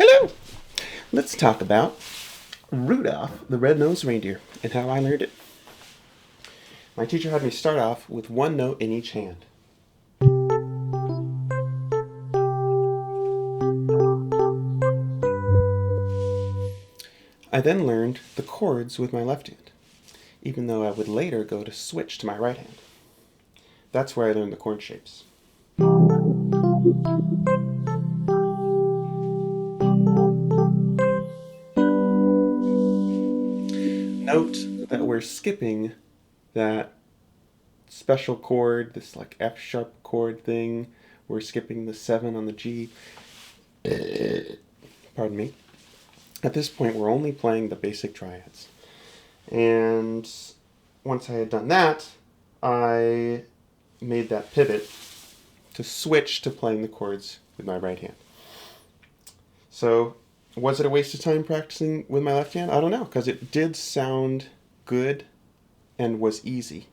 Hello! Let's talk about Rudolph the Red-Nosed Reindeer and how I learned it. My teacher had me start off with one note in each hand. I then learned the chords with my left hand, even though I would later go to switch to my right hand. That's where I learned the chord shapes. Note that we're skipping that special chord, this like F sharp chord thing. We're skipping the 7 on the G. Pardon me. At this point, we're only playing the basic triads. And once I had done that, I made that pivot to switch to playing the chords with my right hand. So, was it a waste of time practicing with my left hand? I don't know, because it did sound good and was easier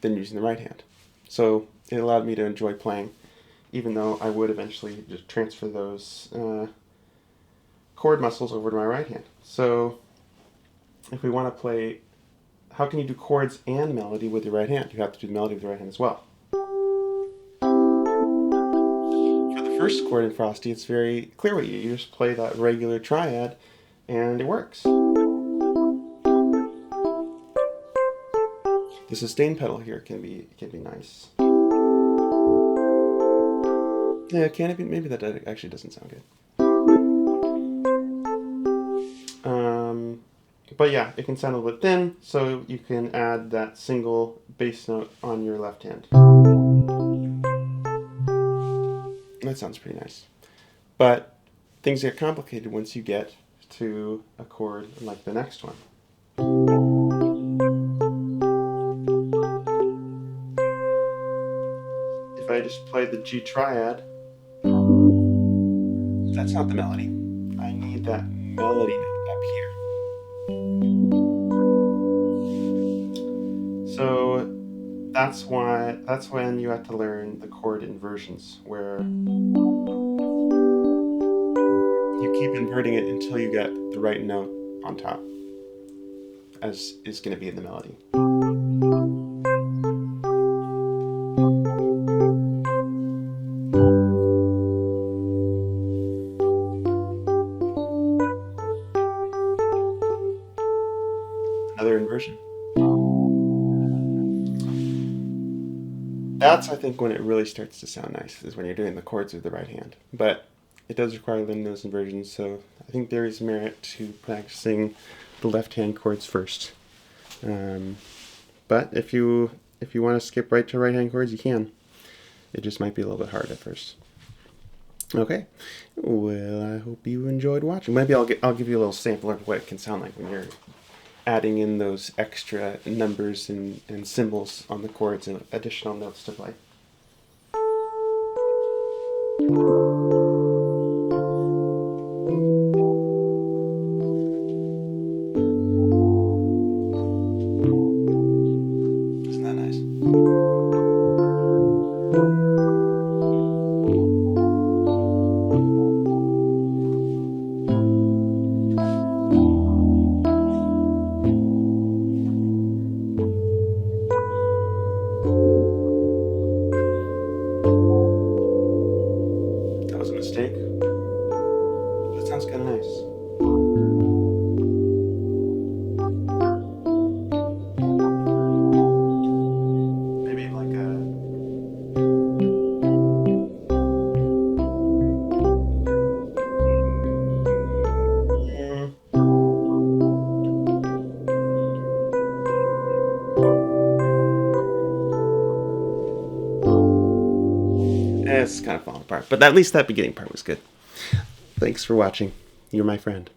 than using the right hand. So, it allowed me to enjoy playing, even though I would eventually just transfer those chord muscles over to my right hand. So, if we want to play, how can you do chords and melody with your right hand? You have to do the melody with your right hand as well. For the first chord in Frosty, it's very clear what you just play that regular triad, and it works. The sustain pedal here can be nice. Yeah, can it be? Maybe that actually doesn't sound good. But yeah, it can sound a little bit thin, so you can add that single bass note on your left hand. That sounds pretty nice. But things get complicated once you get to a chord like the next one. If I just play the G triad, that's not the melody. I need that melody note up here. So that's when you have to learn the chord inversions, where you keep inverting it until you get the right note on top, as is going to be in the melody. Another inversion. That's, I think, when it really starts to sound nice, is when you're doing the chords with the right hand. But it does require learning those inversions, so I think there is merit to practicing the left-hand chords first. But if you want to skip right to right-hand chords, you can. It just might be a little bit hard at first. Okay, well, I hope you enjoyed watching. Maybe I'll give you a little sample of what it can sound like when you're adding in those extra numbers and symbols on the chords and additional notes to play. Isn't that nice? That was a mistake. That sounds kind of nice. Maybe like a... It's kind of falling apart, but at least that beginning part was good. Thanks for watching. You're my friend.